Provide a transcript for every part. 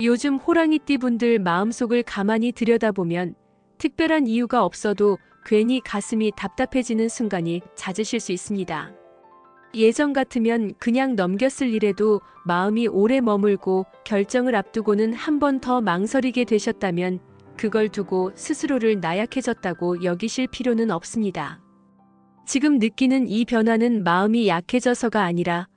요즘 호랑이띠 분들 마음속을 가만히 들여다보면 특별한 이유가 없어도 괜히 가슴이 답답해지는 순간이 잦으실 수 있습니다. 예전 같으면 그냥 넘겼을 일에도 마음이 오래 머물고 결정을 앞두고는 한 번 더 망설이게 되셨다면 그걸 두고 스스로를 나약해졌다고 여기실 필요는 없습니다. 지금 느끼는 이 변화는 마음이 약해져서가 아니라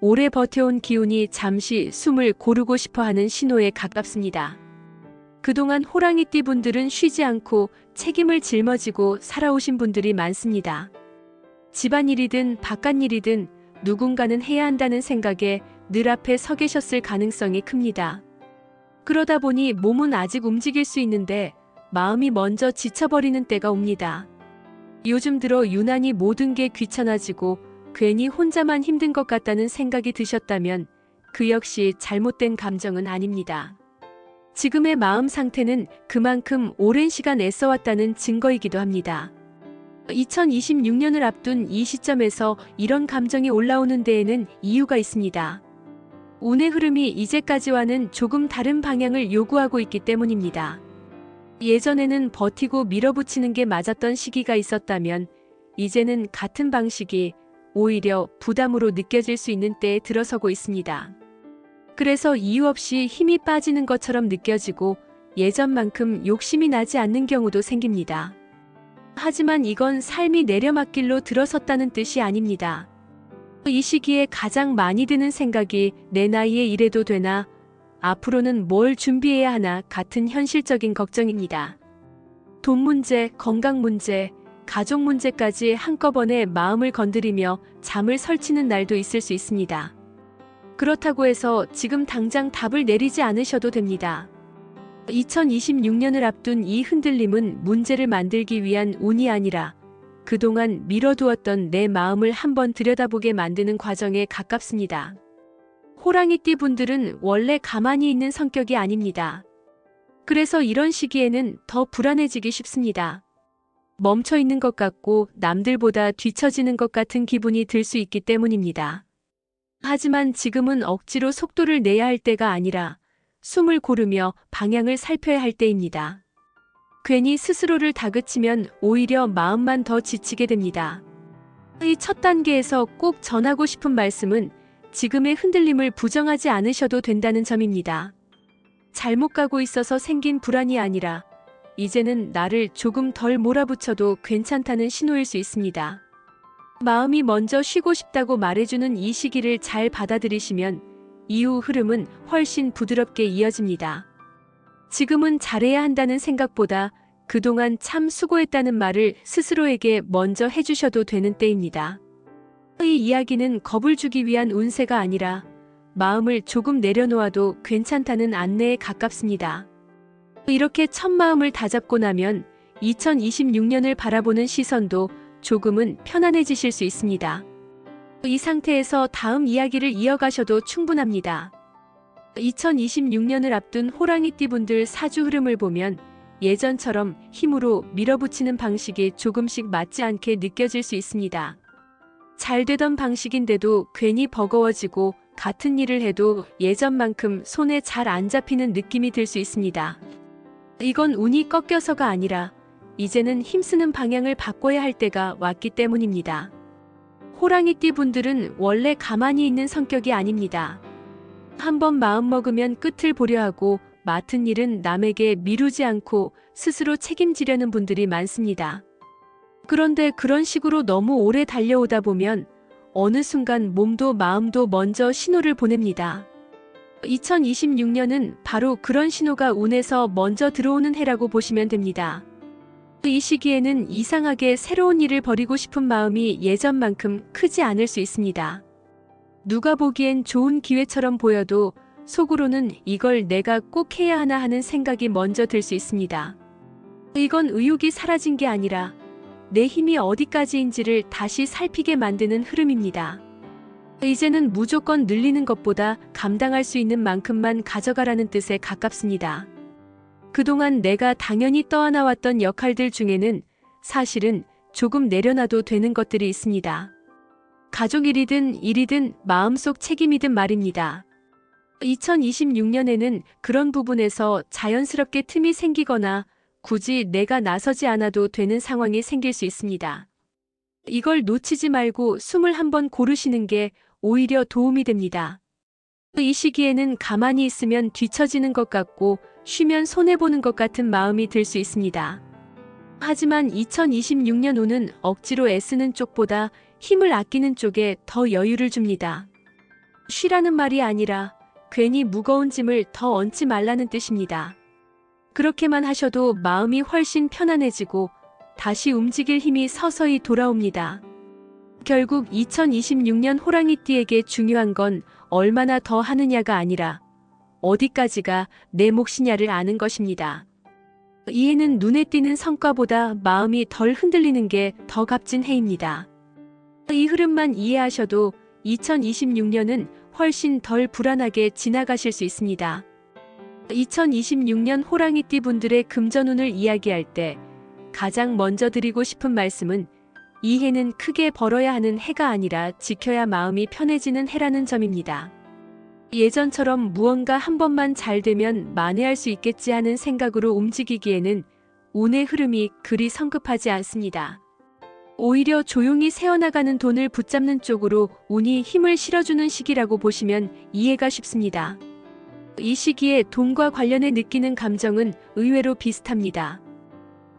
오래 버텨온 기운이 잠시 숨을 고르고 싶어 하는 신호에 가깝습니다. 그동안 호랑이띠 분들은 쉬지 않고 책임을 짊어지고 살아오신 분들이 많습니다. 집안일이든 바깥일이든 누군가는 해야 한다는 생각에 늘 앞에 서 계셨을 가능성이 큽니다. 그러다 보니 몸은 아직 움직일 수 있는데 마음이 먼저 지쳐버리는 때가 옵니다. 요즘 들어 유난히 모든 게 귀찮아지고 괜히 혼자만 힘든 것 같다는 생각이 드셨다면 그 역시 잘못된 감정은 아닙니다. 지금의 마음 상태는 그만큼 오랜 시간 애써왔다는 증거이기도 합니다. 2026년을 앞둔 이 시점에서 이런 감정이 올라오는 데에는 이유가 있습니다. 운의 흐름이 이제까지와는 조금 다른 방향을 요구하고 있기 때문입니다. 예전에는 버티고 밀어붙이는 게 맞았던 시기가 있었다면 이제는 같은 방식이 오히려 부담으로 느껴질 수 있는 때에 들어서고 있습니다. 그래서 이유 없이 힘이 빠지는 것처럼 느껴지고 예전만큼 욕심이 나지 않는 경우도 생깁니다. 하지만 이건 삶이 내려막길로 들어섰다는 뜻이 아닙니다. 이 시기에 가장 많이 드는 생각이 내 나이에 이래도 되나? 앞으로는 뭘 준비해야 하나 같은 현실적인 걱정입니다. 돈 문제, 건강 문제, 가족 문제까지 한꺼번에 마음을 건드리며 잠을 설치는 날도 있을 수 있습니다. 그렇다고 해서 지금 당장 답을 내리지 않으셔도 됩니다. 2026년을 앞둔 이 흔들림은 문제를 만들기 위한 운이 아니라 그동안 미뤄두었던 내 마음을 한번 들여다보게 만드는 과정에 가깝습니다. 호랑이띠 분들은 원래 가만히 있는 성격이 아닙니다. 그래서 이런 시기에는 더 불안해지기 쉽습니다. 멈춰 있는 것 같고 남들보다 뒤처지는 것 같은 기분이 들 수 있기 때문입니다. 하지만 지금은 억지로 속도를 내야 할 때가 아니라 숨을 고르며 방향을 살펴야 할 때입니다. 괜히 스스로를 다그치면 오히려 마음만 더 지치게 됩니다. 이 첫 단계에서 꼭 전하고 싶은 말씀은 지금의 흔들림을 부정하지 않으셔도 된다는 점입니다. 잘못 가고 있어서 생긴 불안이 아니라 이제는 나를 조금 덜 몰아붙여도 괜찮다는 신호일 수 있습니다. 마음이 먼저 쉬고 싶다고 말해주는 이 시기를 잘 받아들이시면 이후 흐름은 훨씬 부드럽게 이어집니다. 지금은 잘해야 한다는 생각보다 그동안 참 수고했다는 말을 스스로에게 먼저 해주셔도 되는 때입니다. 이 이야기는 겁을 주기 위한 운세가 아니라 마음을 조금 내려놓아도 괜찮다는 안내에 가깝습니다. 이렇게 첫 마음을 다잡고 나면 2026년을 바라보는 시선도 조금은 편안해지실 수 있습니다. 이 상태에서 다음 이야기를 이어가셔도 충분합니다. 2026년을 앞둔 호랑이띠 분들 사주 흐름을 보면 예전처럼 힘으로 밀어붙이는 방식이 조금씩 맞지 않게 느껴질 수 있습니다. 잘 되던 방식인데도 괜히 버거워지고 같은 일을 해도 예전만큼 손에 잘 안 잡히는 느낌이 들 수 있습니다. 이건 운이 꺾여서가 아니라 이제는 힘쓰는 방향을 바꿔야 할 때가 왔기 때문입니다. 호랑이띠 분들은 원래 가만히 있는 성격이 아닙니다. 한번 마음먹으면 끝을 보려 하고 맡은 일은 남에게 미루지 않고 스스로 책임지려는 분들이 많습니다. 그런데 그런 식으로 너무 오래 달려오다 보면 어느 순간 몸도 마음도 먼저 신호를 보냅니다. 2026년은 바로 그런 신호가 운에서 먼저 들어오는 해라고 보시면 됩니다. 이 시기에는 이상하게 새로운 일을 벌이고 싶은 마음이 예전만큼 크지 않을 수 있습니다. 누가 보기엔 좋은 기회처럼 보여도 속으로는 이걸 내가 꼭 해야 하나 하는 생각이 먼저 들 수 있습니다. 이건 의욕이 사라진 게 아니라 내 힘이 어디까지인지를 다시 살피게 만드는 흐름입니다. 이제는 무조건 늘리는 것보다 감당할 수 있는 만큼만 가져가라는 뜻에 가깝습니다. 그동안 내가 당연히 떠안아왔던 역할들 중에는 사실은 조금 내려놔도 되는 것들이 있습니다. 가족 일이든 일이든 마음속 책임이든 말입니다. 2026년에는 그런 부분에서 자연스럽게 틈이 생기거나 굳이 내가 나서지 않아도 되는 상황이 생길 수 있습니다. 이걸 놓치지 말고 숨을 한번 고르시는 게 오히려 도움이 됩니다. 이 시기에는 가만히 있으면 뒤처지는 것 같고 쉬면 손해보는 것 같은 마음이 들 수 있습니다. 하지만 2026년 후는 억지로 애쓰는 쪽보다 힘을 아끼는 쪽에 더 여유를 줍니다. 쉬라는 말이 아니라 괜히 무거운 짐을 더 얹지 말라는 뜻입니다. 그렇게만 하셔도 마음이 훨씬 편안해지고 다시 움직일 힘이 서서히 돌아옵니다. 결국 2026년 호랑이띠에게 중요한 건 얼마나 더 하느냐가 아니라 어디까지가 내 몫이냐를 아는 것입니다. 이 해는 눈에 띄는 성과보다 마음이 덜 흔들리는 게 더 값진 해입니다. 이 흐름만 이해하셔도 2026년은 훨씬 덜 불안하게 지나가실 수 있습니다. 2026년 호랑이띠 분들의 금전운을 이야기할 때 가장 먼저 드리고 싶은 말씀은 이 해는 크게 벌어야 하는 해가 아니라 지켜야 마음이 편해지는 해라는 점입니다. 예전처럼 무언가 한 번만 잘 되면 만회할 수 있겠지 하는 생각으로 움직이기에는 운의 흐름이 그리 성급하지 않습니다. 오히려 조용히 새어나가는 돈을 붙잡는 쪽으로 운이 힘을 실어주는 시기라고 보시면 이해가 쉽습니다. 이 시기에 돈과 관련해 느끼는 감정은 의외로 비슷합니다.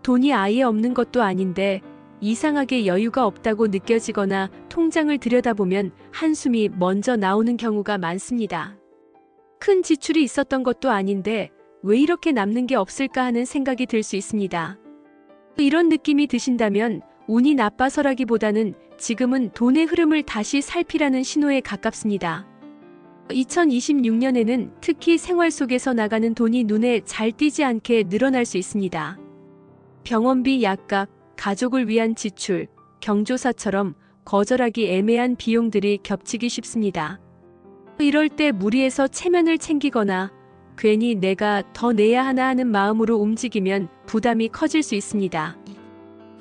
돈이 아예 없는 것도 아닌데 이상하게 여유가 없다고 느껴지거나 통장을 들여다보면 한숨이 먼저 나오는 경우가 많습니다. 큰 지출이 있었던 것도 아닌데 왜 이렇게 남는 게 없을까 하는 생각이 들 수 있습니다. 이런 느낌이 드신다면 운이 나빠서라기보다는 지금은 돈의 흐름을 다시 살피라는 신호에 가깝습니다. 2026년에는 특히 생활 속에서 나가는 돈이 눈에 잘 띄지 않게 늘어날 수 있습니다. 병원비, 약값, 가족을 위한 지출, 경조사처럼 거절하기 애매한 비용들이 겹치기 쉽습니다. 이럴 때 무리해서 체면을 챙기거나 괜히 내가 더 내야 하나 하는 마음으로 움직이면 부담이 커질 수 있습니다.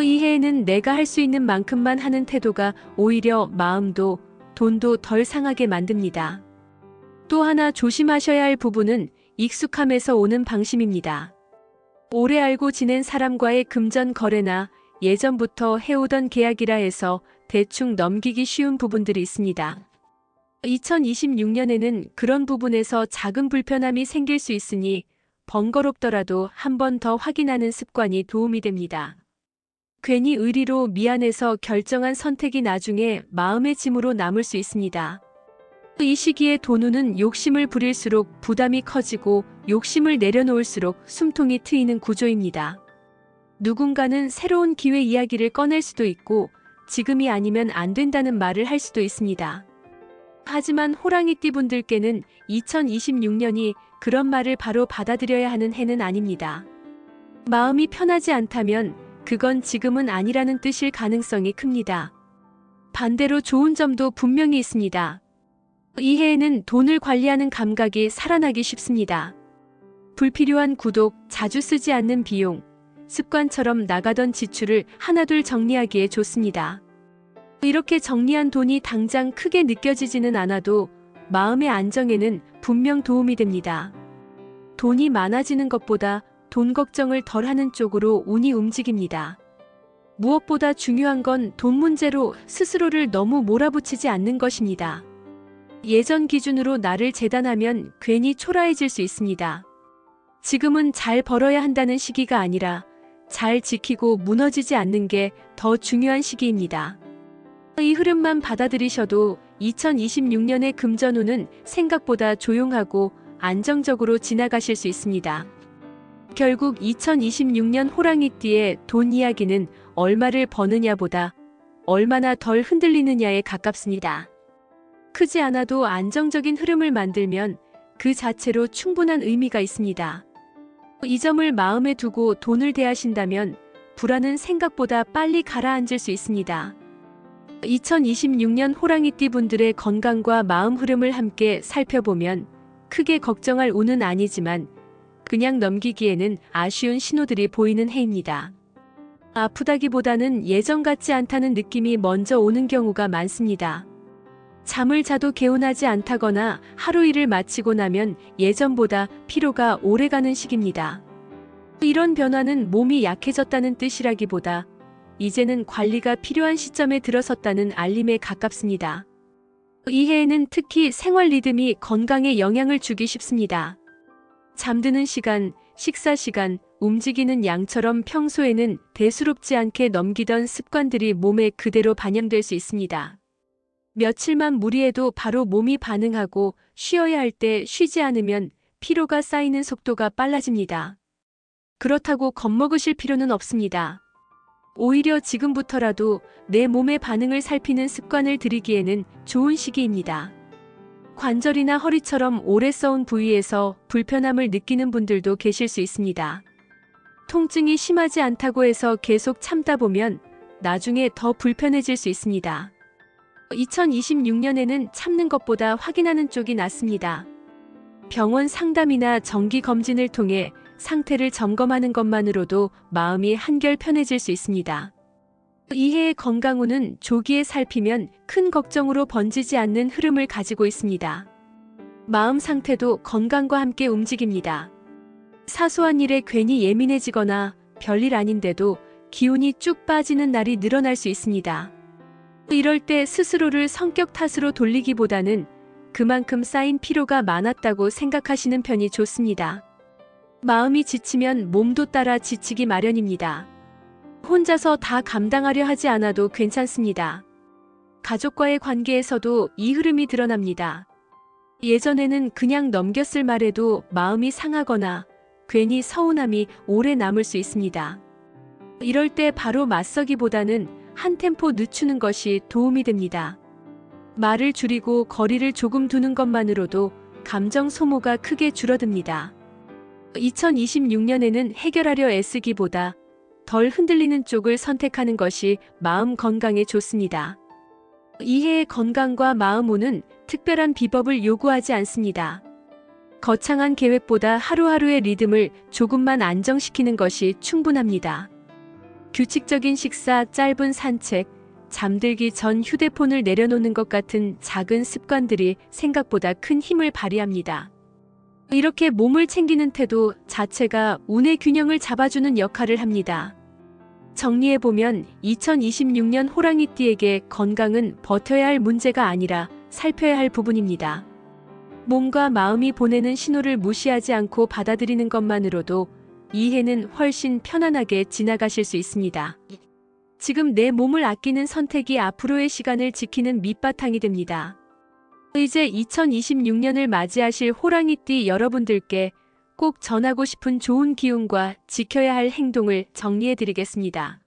이 해에는 내가 할 수 있는 만큼만 하는 태도가 오히려 마음도 돈도 덜 상하게 만듭니다. 또 하나 조심하셔야 할 부분은 익숙함에서 오는 방심입니다. 오래 알고 지낸 사람과의 금전 거래나 예전부터 해오던 계약이라 해서 대충 넘기기 쉬운 부분들이 있습니다. 2026년에는 그런 부분에서 작은 불편함이 생길 수 있으니 번거롭더라도 한 번 더 확인하는 습관이 도움이 됩니다. 괜히 의리로 미안해서 결정한 선택이 나중에 마음의 짐으로 남을 수 있습니다. 이 시기에 돈운은 욕심을 부릴수록 부담이 커지고 욕심을 내려놓을수록 숨통이 트이는 구조입니다. 누군가는 새로운 기회 이야기를 꺼낼 수도 있고 지금이 아니면 안 된다는 말을 할 수도 있습니다. 하지만 호랑이띠 분들께는 2026년이 그런 말을 바로 받아들여야 하는 해는 아닙니다. 마음이 편하지 않다면 그건 지금은 아니라는 뜻일 가능성이 큽니다. 반대로 좋은 점도 분명히 있습니다. 이 해에는 돈을 관리하는 감각이 살아나기 쉽습니다. 불필요한 구독, 자주 쓰지 않는 비용, 습관처럼 나가던 지출을 하나둘 정리하기에 좋습니다. 이렇게 정리한 돈이 당장 크게 느껴지지는 않아도 마음의 안정에는 분명 도움이 됩니다. 돈이 많아지는 것보다 돈 걱정을 덜하는 쪽으로 운이 움직입니다. 무엇보다 중요한 건 돈 문제로 스스로를 너무 몰아붙이지 않는 것입니다. 예전 기준으로 나를 재단하면 괜히 초라해질 수 있습니다. 지금은 잘 벌어야 한다는 시기가 아니라 잘 지키고 무너지지 않는 게 더 중요한 시기입니다. 이 흐름만 받아들이셔도 2026년의 금전운은 생각보다 조용하고 안정적으로 지나가실 수 있습니다. 결국 2026년 호랑이띠의 돈 이야기는 얼마를 버느냐보다 얼마나 덜 흔들리느냐에 가깝습니다. 크지 않아도 안정적인 흐름을 만들면 그 자체로 충분한 의미가 있습니다. 이 점을 마음에 두고 돈을 대하신다면 불안은 생각보다 빨리 가라앉을 수 있습니다. 2026년 호랑이띠 분들의 건강과 마음 흐름을 함께 살펴보면 크게 걱정할 운은 아니지만 그냥 넘기기에는 아쉬운 신호들이 보이는 해입니다. 아프다기보다는 예전 같지 않다는 느낌이 먼저 오는 경우가 많습니다. 잠을 자도 개운하지 않다거나 하루 일을 마치고 나면 예전보다 피로가 오래가는 시기입니다. 이런 변화는 몸이 약해졌다는 뜻이라기보다 이제는 관리가 필요한 시점에 들어섰다는 알림에 가깝습니다. 이 해에는 특히 생활 리듬이 건강에 영향을 주기 쉽습니다. 잠드는 시간, 식사 시간, 움직이는 양처럼 평소에는 대수롭지 않게 넘기던 습관들이 몸에 그대로 반영될 수 있습니다. 며칠만 무리해도 바로 몸이 반응하고 쉬어야 할 때 쉬지 않으면 피로가 쌓이는 속도가 빨라집니다. 그렇다고 겁먹으실 필요는 없습니다. 오히려 지금부터라도 내 몸의 반응을 살피는 습관을 들이기에는 좋은 시기입니다. 관절이나 허리처럼 오래 써온 부위에서 불편함을 느끼는 분들도 계실 수 있습니다. 통증이 심하지 않다고 해서 계속 참다 보면 나중에 더 불편해질 수 있습니다. 2026년에는 참는 것보다 확인하는 쪽이 낫습니다. 병원 상담이나 정기 검진을 통해 상태를 점검하는 것만으로도 마음이 한결 편해질 수 있습니다. 이 해의 건강운은 조기에 살피면 큰 걱정으로 번지지 않는 흐름을 가지고 있습니다. 마음 상태도 건강과 함께 움직입니다. 사소한 일에 괜히 예민해지거나 별일 아닌데도 기운이 쭉 빠지는 날이 늘어날 수 있습니다. 이럴 때 스스로를 성격 탓으로 돌리기보다는 그만큼 쌓인 피로가 많았다고 생각하시는 편이 좋습니다. 마음이 지치면 몸도 따라 지치기 마련입니다. 혼자서 다 감당하려 하지 않아도 괜찮습니다. 가족과의 관계에서도 이 흐름이 드러납니다. 예전에는 그냥 넘겼을 말에도 마음이 상하거나 괜히 서운함이 오래 남을 수 있습니다. 이럴 때 바로 맞서기보다는 한 템포 늦추는 것이 도움이 됩니다. 말을 줄이고 거리를 조금 두는 것만으로도 감정 소모가 크게 줄어듭니다. 2026년에는 해결하려 애쓰기보다 덜 흔들리는 쪽을 선택하는 것이 마음 건강에 좋습니다. 이 해의 건강과 마음운은 특별한 비법을 요구하지 않습니다. 거창한 계획보다 하루하루의 리듬을 조금만 안정시키는 것이 충분합니다. 규칙적인 식사, 짧은 산책, 잠들기 전 휴대폰을 내려놓는 것 같은 작은 습관들이 생각보다 큰 힘을 발휘합니다. 이렇게 몸을 챙기는 태도 자체가 운의 균형을 잡아주는 역할을 합니다. 정리해보면 2026년 호랑이띠에게 건강은 버텨야 할 문제가 아니라 살펴야 할 부분입니다. 몸과 마음이 보내는 신호를 무시하지 않고 받아들이는 것만으로도 이 해는 훨씬 편안하게 지나가실 수 있습니다. 지금 내 몸을 아끼는 선택이 앞으로의 시간을 지키는 밑바탕이 됩니다. 이제 2026년을 맞이하실 호랑이띠 여러분들께 꼭 전하고 싶은 좋은 기운과 지켜야 할 행동을 정리해드리겠습니다.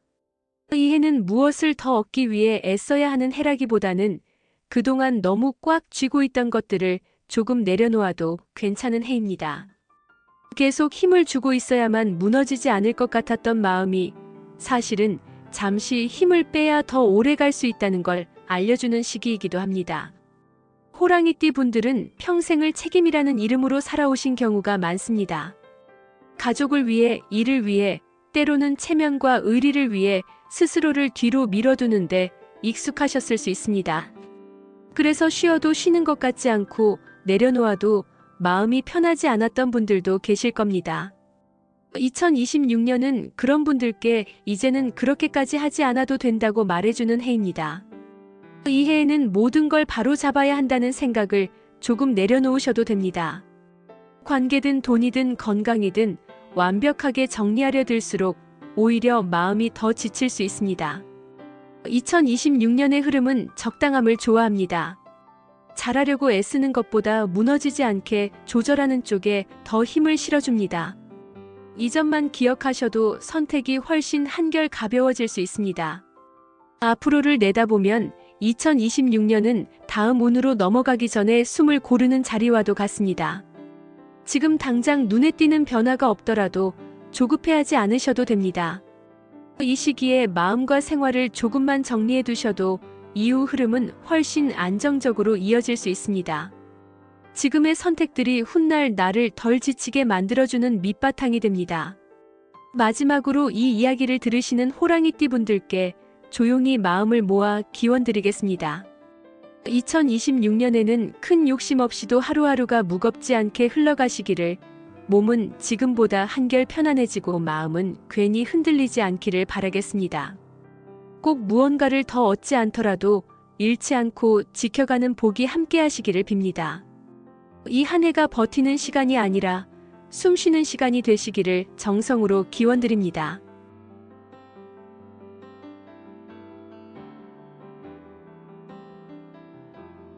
이 해는 무엇을 더 얻기 위해 애써야 하는 해라기보다는 그동안 너무 꽉 쥐고 있던 것들을 조금 내려놓아도 괜찮은 해입니다. 계속 힘을 주고 있어야만 무너지지 않을 것 같았던 마음이 사실은 잠시 힘을 빼야 더 오래 갈 수 있다는 걸 알려주는 시기이기도 합니다. 호랑이띠 분들은 평생을 책임이라는 이름으로 살아오신 경우가 많습니다. 가족을 위해, 일을 위해, 때로는 체면과 의리를 위해 스스로를 뒤로 밀어두는데 익숙하셨을 수 있습니다. 그래서 쉬어도 쉬는 것 같지 않고 내려놓아도 마음이 편하지 않았던 분들도 계실 겁니다. 2026년은 그런 분들께 이제는 그렇게까지 하지 않아도 된다고 말해주는 해입니다. 이 해에는 모든 걸 바로 잡아야 한다는 생각을 조금 내려놓으셔도 됩니다. 관계든 돈이든 건강이든 완벽하게 정리하려 들수록 오히려 마음이 더 지칠 수 있습니다. 2026년의 흐름은 적당함을 좋아합니다. 잘하려고 애쓰는 것보다 무너지지 않게 조절하는 쪽에 더 힘을 실어줍니다. 이 점만 기억하셔도 선택이 훨씬 한결 가벼워질 수 있습니다. 앞으로를 내다보면 2026년은 다음 운으로 넘어가기 전에 숨을 고르는 자리와도 같습니다. 지금 당장 눈에 띄는 변화가 없더라도 조급해하지 않으셔도 됩니다. 이 시기에 마음과 생활을 조금만 정리해 두셔도 이후 흐름은 훨씬 안정적으로 이어질 수 있습니다. 지금의 선택들이 훗날 나를 덜 지치게 만들어주는 밑바탕이 됩니다. 마지막으로 이 이야기를 들으시는 호랑이띠 분들께 조용히 마음을 모아 기원 드리겠습니다. 2026년에는 큰 욕심 없이도 하루하루가 무겁지 않게 흘러가시기를, 몸은 지금보다 한결 편안해지고 마음은 괜히 흔들리지 않기를 바라겠습니다. 꼭 무언가를 더 얻지 않더라도 잃지 않고 지켜가는 복이 함께 하시기를 빕니다. 이 한 해가 버티는 시간이 아니라 숨 쉬는 시간이 되시기를 정성으로 기원드립니다.